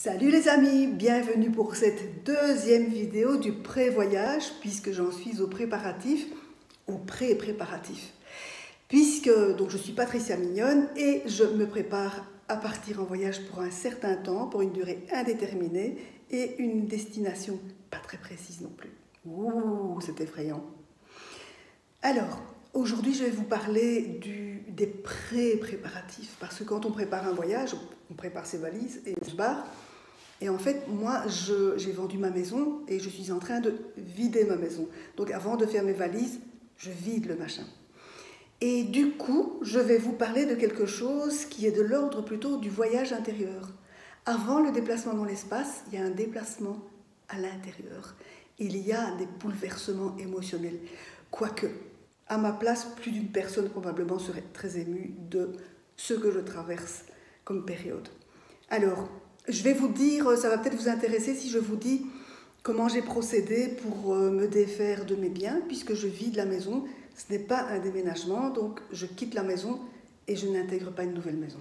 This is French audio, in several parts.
Salut les amis, bienvenue pour cette deuxième vidéo du pré-voyage, puisque j'en suis au préparatif, au pré-préparatif. Puisque donc je suis Patricia Mignonne et je me prépare à partir en voyage pour un certain temps, pour une durée indéterminée et une destination pas très précise non plus. Ouh, c'est effrayant. Alors, aujourd'hui je vais vous parler des pré-préparatifs, parce que quand on prépare un voyage, on prépare ses valises et on se barre. Et en fait, moi, j'ai vendu ma maison et je suis en train de vider ma maison. Donc avant de faire mes valises, je vide le machin. Et du coup, je vais vous parler de quelque chose qui est de l'ordre plutôt du voyage intérieur. Avant le déplacement dans l'espace, il y a un déplacement à l'intérieur. Il y a des bouleversements émotionnels. Quoique, à ma place, plus d'une personne probablement serait très émue de ce que je traverse comme période. Alors, je vais vous dire, ça va peut-être vous intéresser si je vous dis comment j'ai procédé pour me défaire de mes biens, puisque je vide la maison. Ce n'est pas un déménagement, donc je quitte la maison et je n'intègre pas une nouvelle maison.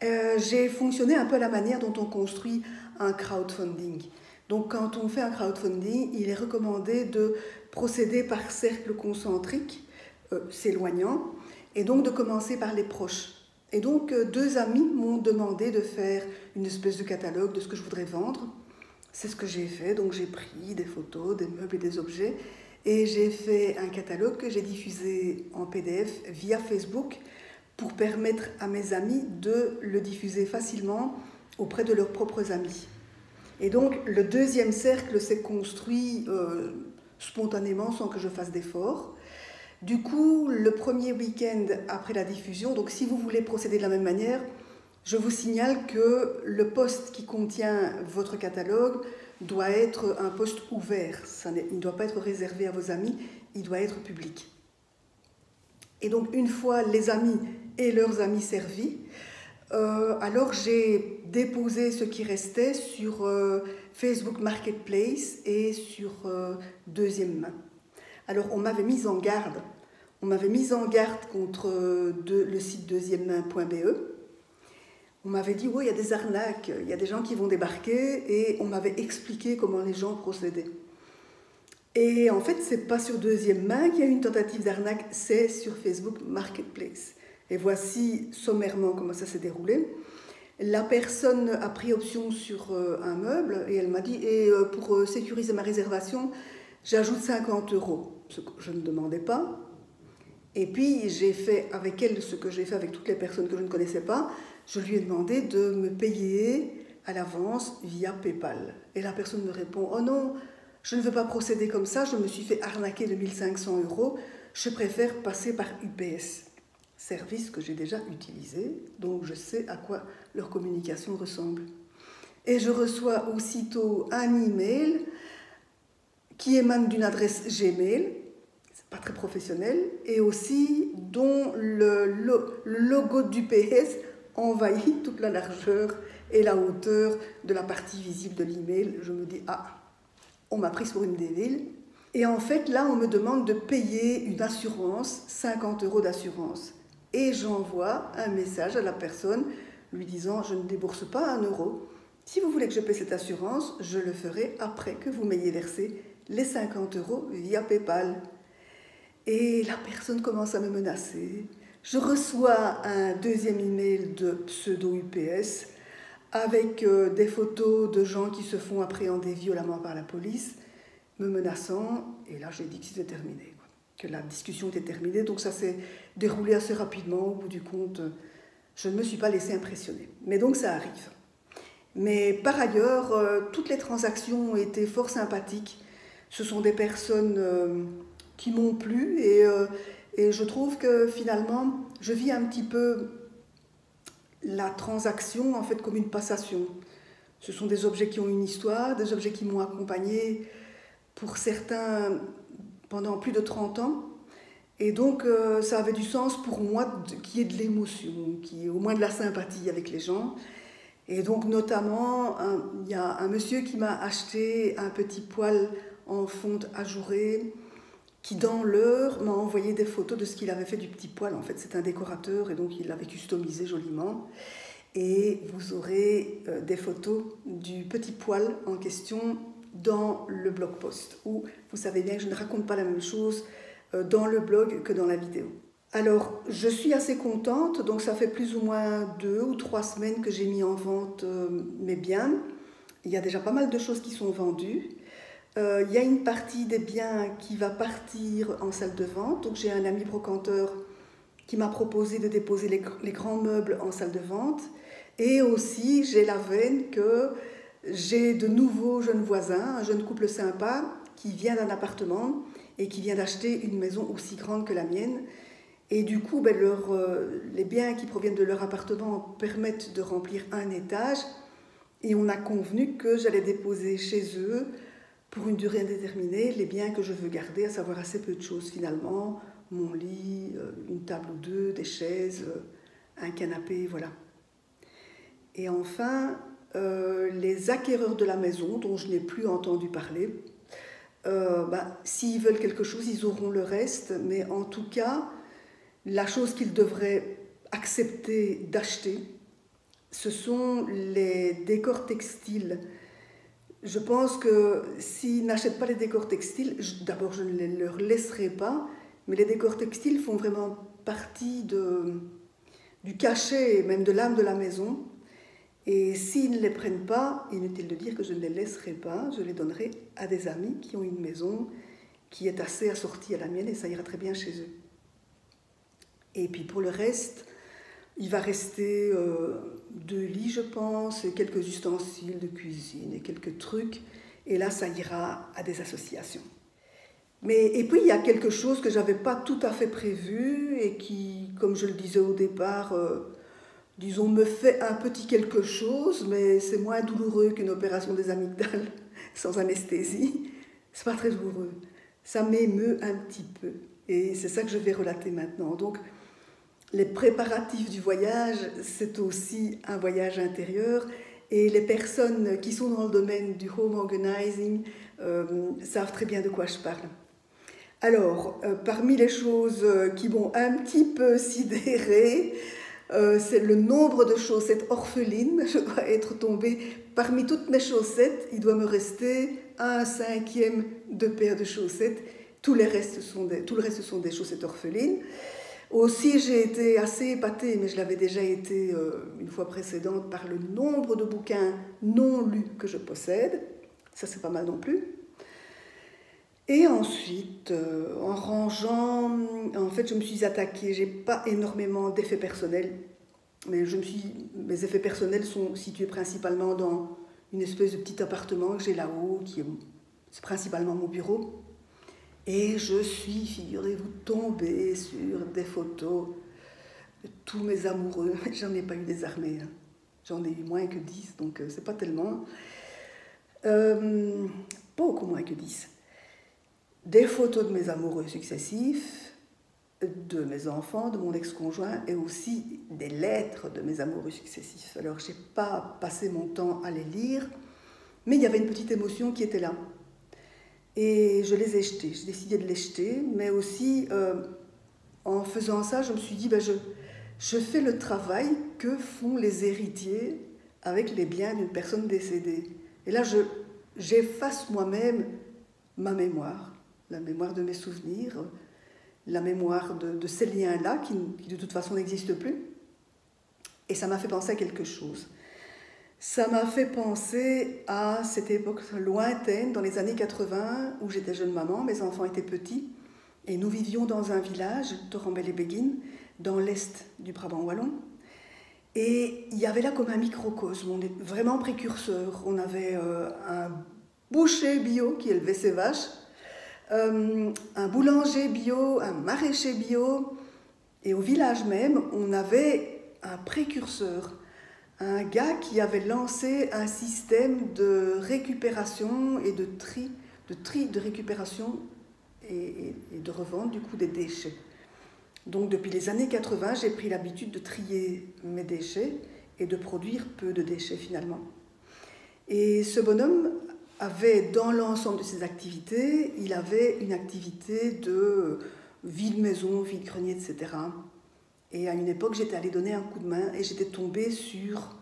J'ai fonctionné un peu à la manière dont on construit un crowdfunding. Donc quand on fait un crowdfunding, il est recommandé de procéder par cercle concentrique, s'éloignant, et donc de commencer par les proches. Et donc, deux amis m'ont demandé de faire une espèce de catalogue de ce que je voudrais vendre. C'est ce que j'ai fait. Donc, j'ai pris des photos, des meubles et des objets. Et j'ai fait un catalogue que j'ai diffusé en PDF via Facebook pour permettre à mes amis de le diffuser facilement auprès de leurs propres amis. Et donc, le deuxième cercle s'est construit spontanément sans que je fasse d'efforts. Du coup, le premier week-end après la diffusion, donc si vous voulez procéder de la même manière, je vous signale que le post qui contient votre catalogue doit être un post ouvert. Il ne doit pas être réservé à vos amis, il doit être public. Et donc, une fois les amis et leurs amis servis, alors j'ai déposé ce qui restait sur Facebook Marketplace et sur Deuxième Main. Alors, on m'avait mise en garde. On m'avait mise en garde contre le site deuxièmemain.be. On m'avait dit, oui, il y a des arnaques, il y a des gens qui vont débarquer, et on m'avait expliqué comment les gens procédaient. Et en fait, ce n'est pas sur Deuxième Main qu'il y a eu une tentative d'arnaque, c'est sur Facebook Marketplace. Et voici sommairement comment ça s'est déroulé. La personne a pris option sur un meuble, et elle m'a dit, pour sécuriser ma réservation, j'ajoute 50 €, ce que je ne demandais pas. Et puis, j'ai fait avec elle ce que j'ai fait avec toutes les personnes que je ne connaissais pas. Je lui ai demandé de me payer à l'avance via PayPal. Et la personne me répond, « Oh non, je ne veux pas procéder comme ça, je me suis fait arnaquer de 1 500 €, je préfère passer par UPS. » Service que j'ai déjà utilisé, donc je sais à quoi leur communication ressemble. Et je reçois aussitôt un email qui émane d'une adresse Gmail, c'est pas très professionnel, et aussi dont le logo d'UPS envahit toute la largeur et la hauteur de la partie visible de l'email. Je me dis, ah, on m'a prise pour une débile. Et en fait, là, on me demande de payer une assurance, 50 € d'assurance. Et j'envoie un message à la personne lui disant, je ne débourse pas 1 €. Si vous voulez que je paie cette assurance, je le ferai après que vous m'ayez versé les 50 € via PayPal. Et la personne commence à me menacer. Je reçois un deuxième email de pseudo-UPS avec des photos de gens qui se font appréhender violemment par la police, me menaçant. Et là, j'ai dit que c'était terminé, que la discussion était terminée. Donc ça s'est déroulé assez rapidement. Au bout du compte, je ne me suis pas laissée impressionner. Mais donc ça arrive. Mais par ailleurs, toutes les transactions ont été fort sympathiques. Ce sont des personnes qui m'ont plu et je trouve que finalement, je vis un petit peu la transaction en fait comme une passation. Ce sont des objets qui ont une histoire, des objets qui m'ont accompagné pour certains pendant plus de 30 ans. Et donc, ça avait du sens pour moi qu'il y ait de l'émotion, qu'il y ait au moins de la sympathie avec les gens. Et donc, notamment, il y a un monsieur qui m'a acheté un petit poêle en fonte ajourée qui, dans l'heure, m'a envoyé des photos de ce qu'il avait fait du petit poêle. En fait, c'est un décorateur et donc il l'avait customisé joliment. et vous aurez des photos du petit poêle en question dans le blog post, où vous savez bien que je ne raconte pas la même chose dans le blog que dans la vidéo. Alors, je suis assez contente, donc ça fait plus ou moins 2 ou 3 semaines que j'ai mis en vente mes biens. Il y a déjà pas mal de choses qui sont vendues. Il y a une partie des biens qui va partir en salle de vente, donc j'ai un ami brocanteur qui m'a proposé de déposer les grands meubles en salle de vente. Et aussi, j'ai la veine que j'ai de nouveaux jeunes voisins, un jeune couple sympa qui vient d'un appartement et qui vient d'acheter une maison aussi grande que la mienne. Et du coup, les biens qui proviennent de leur appartement permettent de remplir un étage. Et on a convenu que j'allais déposer chez eux, pour une durée indéterminée, les biens que je veux garder, à savoir assez peu de choses finalement. Mon lit, une table ou deux, des chaises, un canapé, voilà. Et enfin, les acquéreurs de la maison, dont je n'ai plus entendu parler, s'ils veulent quelque chose, ils auront le reste. Mais en tout cas, la chose qu'ils devraient accepter d'acheter, ce sont les décors textiles. Je pense que s'ils n'achètent pas les décors textiles, d'abord je ne les leur laisserai pas, mais les décors textiles font vraiment partie du cachet et même de l'âme de la maison. Et s'ils ne les prennent pas, inutile de dire que je ne les laisserai pas, je les donnerai à des amis qui ont une maison qui est assez assortie à la mienne et ça ira très bien chez eux. Et puis pour le reste, il va rester 2 lits, je pense, et quelques ustensiles de cuisine et quelques trucs. Et là, ça ira à des associations. Et puis, il y a quelque chose que je n'avais pas tout à fait prévu et qui, comme je le disais au départ, disons, me fait un petit quelque chose, mais c'est moins douloureux qu'une opération des amygdales sans anesthésie. C'est pas très douloureux. Ça m'émeut un petit peu. Et c'est ça que je vais relater maintenant. Donc, les préparatifs du voyage, c'est aussi un voyage intérieur. Et les personnes qui sont dans le domaine du home organizing savent très bien de quoi je parle. Alors, parmi les choses qui m'ont un petit peu sidérée, c'est le nombre de chaussettes orphelines. Je dois être tombée parmi toutes mes chaussettes. Il doit me rester 1/5 de paire de chaussettes. Tout le reste sont des chaussettes orphelines. Aussi, j'ai été assez épatée, mais je l'avais déjà été une fois précédente, par le nombre de bouquins non lus que je possède. Ça, c'est pas mal non plus. Et ensuite, en rangeant, en fait, je me suis attaquée. J'ai pas énormément d'effets personnels, mais mes effets personnels sont situés principalement dans une espèce de petit appartement que j'ai là-haut, c'est principalement mon bureau. Et je suis, figurez-vous, tombée sur des photos de tous mes amoureux. J'en ai pas eu des armées, hein. J'en ai eu moins que 10, donc c'est pas tellement. Beaucoup moins que 10. Des photos de mes amoureux successifs, de mes enfants, de mon ex-conjoint, et aussi des lettres de mes amoureux successifs. Alors, je n'ai pas passé mon temps à les lire, mais il y avait une petite émotion qui était là. Et je les ai jetés. J'ai décidé de les jeter, mais aussi, en faisant ça, je me suis dit, je fais le travail que font les héritiers avec les biens d'une personne décédée. Et là, j'efface moi-même ma mémoire, la mémoire de mes souvenirs, la mémoire de ces liens-là qui de toute façon n'existent plus. Et ça m'a fait penser à quelque chose. Ça m'a fait penser à cette époque lointaine, dans les années 80, où j'étais jeune maman, mes enfants étaient petits, et nous vivions dans un village, Torrembel-et-Béguin, dans l'est du Brabant wallon. Et il y avait là comme un microcosme, on est vraiment précurseurs. On avait un boucher bio qui élevait ses vaches, un boulanger bio, un maraîcher bio, et au village même, on avait un précurseur, un gars qui avait lancé un système de récupération et de récupération et de revente du coup des déchets. Donc depuis les années 80, j'ai pris l'habitude de trier mes déchets et de produire peu de déchets finalement. Et ce bonhomme avait dans l'ensemble de ses activités, il avait une activité de vide-maison, vide-grenier, etc. Et à une époque, j'étais allée donner un coup de main et j'étais tombée sur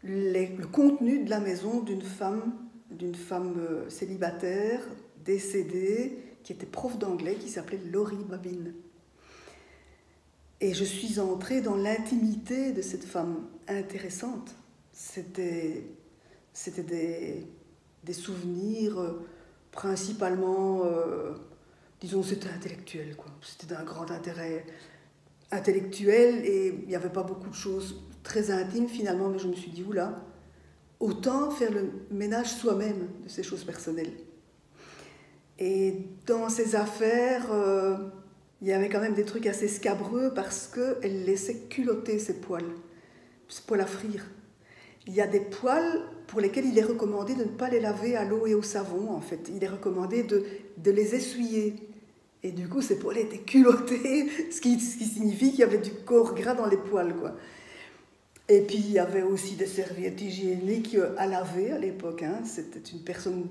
le contenu de la maison d'une femme célibataire, décédée, qui était prof d'anglais, qui s'appelait Laurie Babin. Et je suis entrée dans l'intimité de cette femme intéressante. C'était des souvenirs principalement, disons, c'était intellectuel, quoi. C'était d'un grand intérêt intellectuel et il n'y avait pas beaucoup de choses très intimes finalement, mais je me suis dit, oula, autant faire le ménage soi-même de ces choses personnelles. Et dans ces affaires, il y avait quand même des trucs assez scabreux parce qu'elle laissait culotter ses poils à frire. Il y a des poils pour lesquels il est recommandé de ne pas les laver à l'eau et au savon, en fait. Il est recommandé de les essuyer. Et du coup, ces poils étaient culottés, ce qui signifie qu'il y avait du corps gras dans les poils, quoi. Et puis, il y avait aussi des serviettes hygiéniques à laver à l'époque. Hein. C'était une personne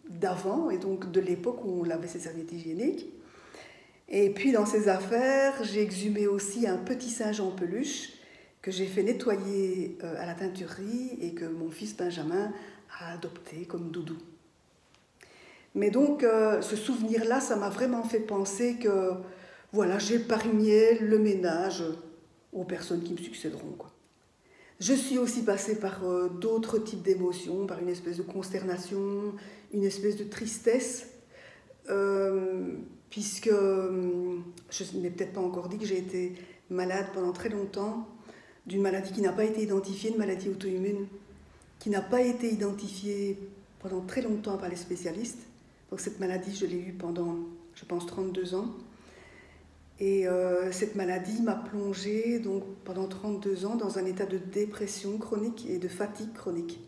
d'avant, et donc de l'époque où on lavait ses serviettes hygiéniques. Et puis, dans ces affaires, j'ai exhumé aussi un petit singe en peluche que j'ai fait nettoyer à la teinturerie et que mon fils Benjamin a adopté comme doudou. Mais donc, ce souvenir-là, ça m'a vraiment fait penser que, voilà, j'épargnais le ménage aux personnes qui me succéderont, quoi. Je suis aussi passée par d'autres types d'émotions, par une espèce de consternation, une espèce de tristesse, puisque je n'ai peut-être pas encore dit que j'ai été malade pendant très longtemps, d'une maladie qui n'a pas été identifiée, une maladie auto-immune, qui n'a pas été identifiée pendant très longtemps par les spécialistes. Donc cette maladie, je l'ai eue pendant, je pense, 32 ans. Et cette maladie m'a plongée donc, pendant 32 ans dans un état de dépression chronique et de fatigue chronique.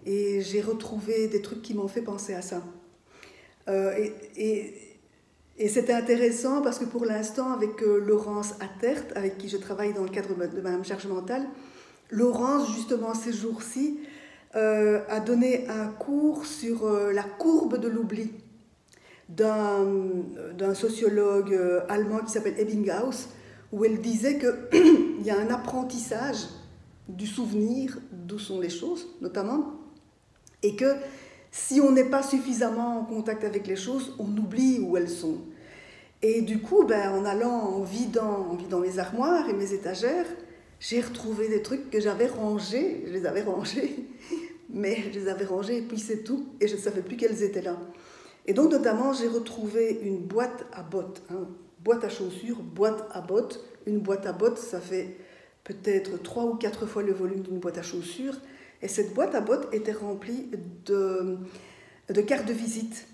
Et j'ai retrouvé des trucs qui m'ont fait penser à ça. Et c'était intéressant parce que pour l'instant, avec Laurence Attert, avec qui je travaille dans le cadre de ma charge mentale, Laurence, justement, ces jours-ci, a donné un cours sur la courbe de l'oubli d'un sociologue allemand qui s'appelle Ebbinghaus, où elle disait qu'il y a un apprentissage du souvenir, d'où sont les choses, notamment, et que si on n'est pas suffisamment en contact avec les choses, on oublie où elles sont. Et du coup, en allant, en vidant mes armoires et mes étagères, j'ai retrouvé des trucs que j'avais rangés, je les avais rangés, mais je les avais rangés et puis c'est tout, et je ne savais plus qu'elles étaient là. Et donc, notamment, j'ai retrouvé une boîte à bottes, hein, boîte à chaussures, boîte à bottes. Une boîte à bottes, ça fait peut-être 3 ou 4 fois le volume d'une boîte à chaussures. Et cette boîte à bottes était remplie de cartes de visite.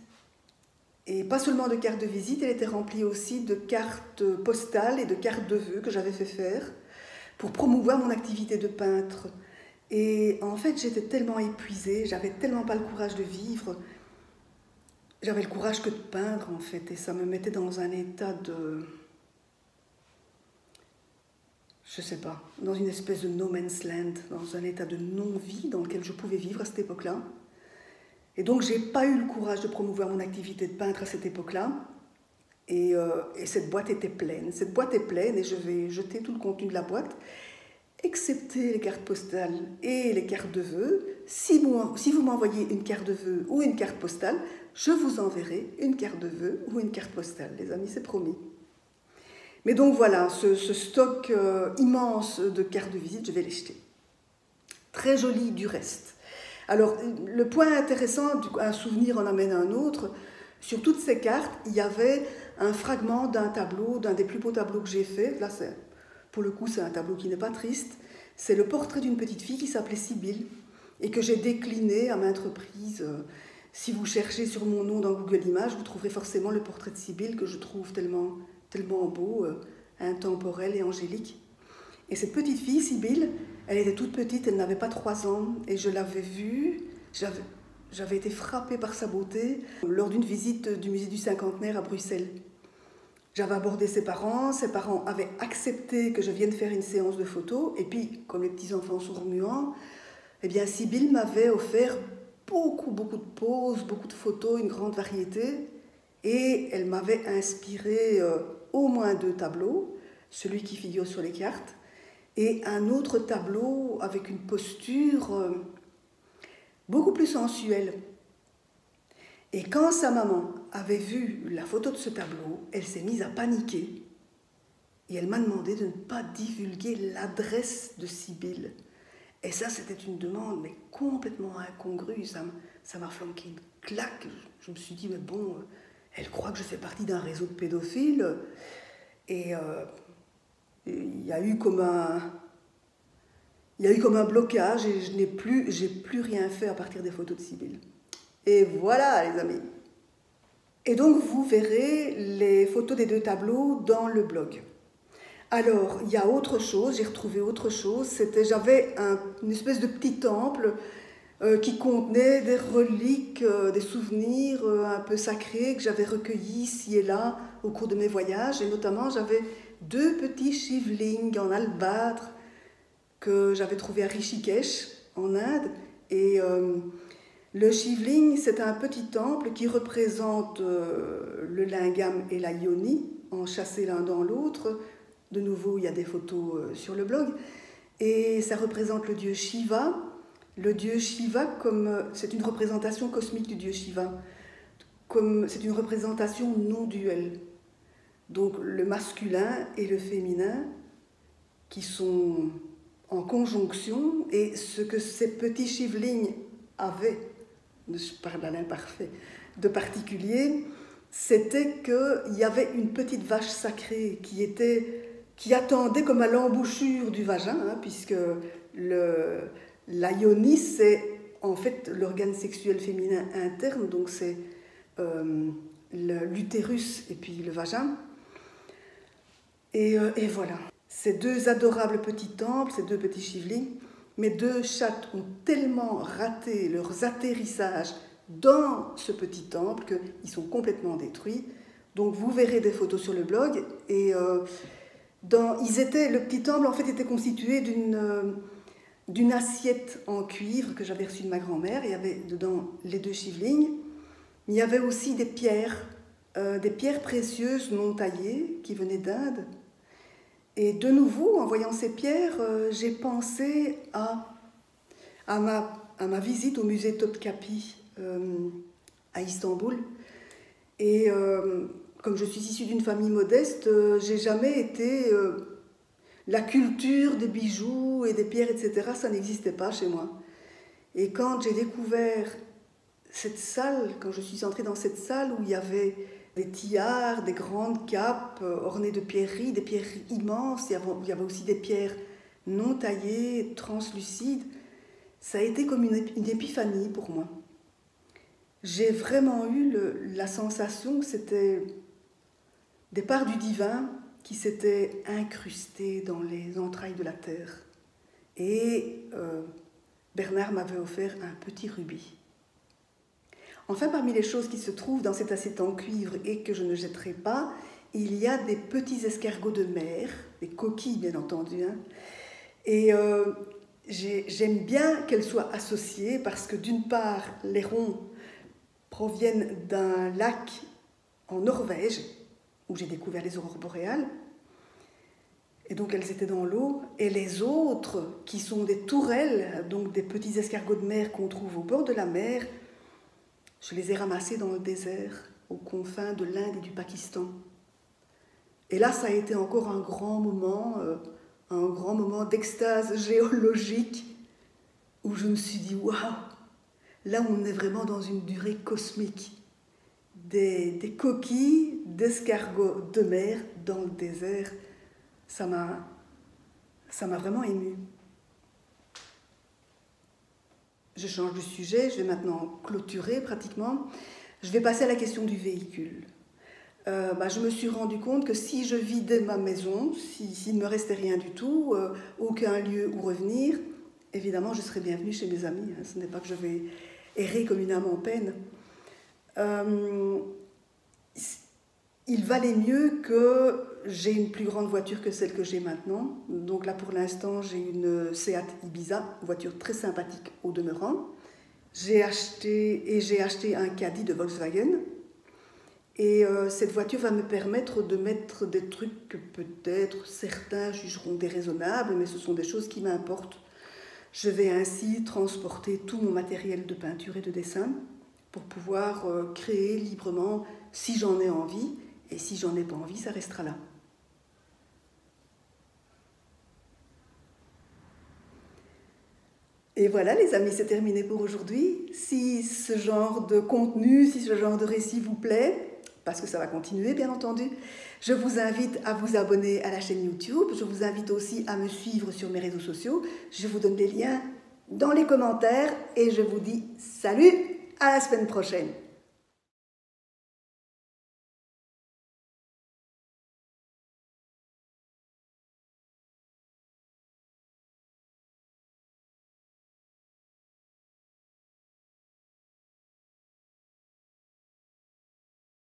Et pas seulement de cartes de visite, elle était remplie aussi de cartes postales et de cartes de vœux que j'avais fait faire pour promouvoir mon activité de peintre. Et en fait, j'étais tellement épuisée, j'avais tellement pas le courage de vivre. J'avais le courage que de peindre, en fait, et ça me mettait dans un état de... je sais pas, dans une espèce de no man's land, dans un état de non-vie dans lequel je pouvais vivre à cette époque-là. Et donc, j'ai pas eu le courage de promouvoir mon activité de peintre à cette époque-là. Et cette boîte était pleine. Cette boîte est pleine et je vais jeter tout le contenu de la boîte, excepté les cartes postales et les cartes de vœux. Si vous m'envoyez une carte de vœux ou une carte postale, je vous enverrai une carte de vœux ou une carte postale, les amis, c'est promis. Mais donc voilà, ce stock immense de cartes de visite, je vais les jeter. Très joli du reste. Alors, le point intéressant, un souvenir en amène un autre, sur toutes ces cartes, il y avait un fragment d'un tableau, d'un des plus beaux tableaux que j'ai fait. Là, pour le coup, c'est un tableau qui n'est pas triste. C'est le portrait d'une petite fille qui s'appelait Sibylle et que j'ai décliné à maintes reprises. Si vous cherchez sur mon nom dans Google Images, vous trouverez forcément le portrait de Sibylle que je trouve tellement beau, intemporel et angélique. Et cette petite fille, Sibylle, elle était toute petite, elle n'avait pas 3 ans, et je l'avais vue, j'avais été frappée par sa beauté lors d'une visite du musée du Cinquantenaire à Bruxelles. J'avais abordé ses parents avaient accepté que je vienne faire une séance de photos, et puis, comme les petits-enfants sont remuants, eh bien, Sibylle m'avait offert beaucoup de poses, beaucoup de photos, une grande variété, et elle m'avait inspiré au moins 2 tableaux, celui qui figure sur les cartes, et un autre tableau avec une posture beaucoup plus sensuelle. Et quand sa maman avait vu la photo de ce tableau, elle s'est mise à paniquer et elle m'a demandé de ne pas divulguer l'adresse de Sibylle. Et ça, c'était une demande mais complètement incongrue. Ça m'a flanqué une claque. Je me suis dit, mais bon, elle croit que je fais partie d'un réseau de pédophiles. Et il y a eu comme un blocage et j'ai plus rien fait à partir des photos de Sibylle. Et voilà, les amis. Et donc, vous verrez les photos des 2 tableaux dans le blog. Alors, il y a autre chose, j'ai retrouvé autre chose. J'avais une espèce de petit temple qui contenait des reliques, des souvenirs un peu sacrés que j'avais recueillis ici et là au cours de mes voyages. Et notamment, j'avais 2 petits shivlings en albâtre que j'avais trouvés à Rishikesh, en Inde. Et le shivling, c'est un petit temple qui représente le lingam et la yoni, enchâssés l'un dans l'autre. De nouveau, il y a des photos sur le blog. Et ça représente le dieu Shiva. Le dieu Shiva, c'est une représentation cosmique du dieu Shiva. C'est une représentation non duelle. Donc le masculin et le féminin qui sont en conjonction. Et ce que ces petits shivlings avaient, je parle à l'imparfait, de particulier, c'était qu'il y avait une petite vache sacrée qui attendait comme à l'embouchure du vagin, puisque la yoni, c'est en fait l'organe sexuel féminin interne, donc c'est l'utérus et puis le vagin. Et voilà. Ces 2 adorables petits temples, ces 2 petits shivlings, mes 2 chattes ont tellement raté leurs atterrissages dans ce petit temple qu'ils sont complètement détruits. Donc vous verrez des photos sur le blog. Et le petit temple en fait était constitué d'une assiette en cuivre que j'avais reçue de ma grand-mère. Il y avait dedans les 2 shivlings. Il y avait aussi des pierres précieuses non taillées qui venaient d'Inde. Et de nouveau, en voyant ces pierres, j'ai pensé à ma visite au musée Topkapi à Istanbul. Et comme je suis issue d'une famille modeste, j'ai jamais été... la culture des bijoux et des pierres, etc., ça n'existait pas chez moi. Et quand j'ai découvert cette salle, quand je suis entrée dans cette salle où il y avait des tiares, des grandes capes ornées de pierreries, des pierres immenses, il y avait aussi des pierres non taillées, translucides, ça a été comme une épiphanie pour moi. J'ai vraiment eu la sensation que c'était des parts du divin qui s'étaient incrustées dans les entrailles de la terre. Et Bernard m'avait offert un petit rubis. Enfin, parmi les choses qui se trouvent dans cette assiette en cuivre et que je ne jetterai pas, il y a des petits escargots de mer, des coquilles bien entendu. Et j'aime bien qu'elles soient associées parce que d'une part, les ronds proviennent d'un lac en Norvège où j'ai découvert les aurores boréales. Et donc elles étaient dans l'eau. Et les autres, qui sont des tourelles, donc des petits escargots de mer qu'on trouve au bord de la mer, je les ai ramassés dans le désert, aux confins de l'Inde et du Pakistan. Et là, ça a été encore un grand moment d'extase géologique, où je me suis dit, waouh, là on est vraiment dans une durée cosmique. Des coquilles d'escargots de mer dans le désert, ça m'a vraiment émue. Je change de sujet, je vais maintenant clôturer pratiquement. Je vais passer à la question du véhicule. Je me suis rendu compte que si je vidais ma maison, s'il ne me restait rien du tout, aucun lieu où revenir, évidemment je serais bienvenue chez mes amis. Ce n'est pas que je vais errer comme une âme en peine. Il valait mieux que j'ai une plus grande voiture que celle que j'ai maintenant. Donc là, pour l'instant, j'ai une Seat Ibiza, une voiture très sympathique au demeurant. J'ai acheté un Caddy de Volkswagen. Et cette voiture va me permettre de mettre des trucs que peut-être certains jugeront déraisonnables, mais ce sont des choses qui m'importent. Je vais ainsi transporter tout mon matériel de peinture et de dessin pour pouvoir créer librement si j'en ai envie, et si j'en ai pas envie, ça restera là. Et voilà les amis, c'est terminé pour aujourd'hui. Si ce genre de contenu, si ce genre de récit vous plaît, parce que ça va continuer bien entendu, je vous invite à vous abonner à la chaîne YouTube, je vous invite aussi à me suivre sur mes réseaux sociaux, je vous donne les liens dans les commentaires et je vous dis salut, à la semaine prochaine.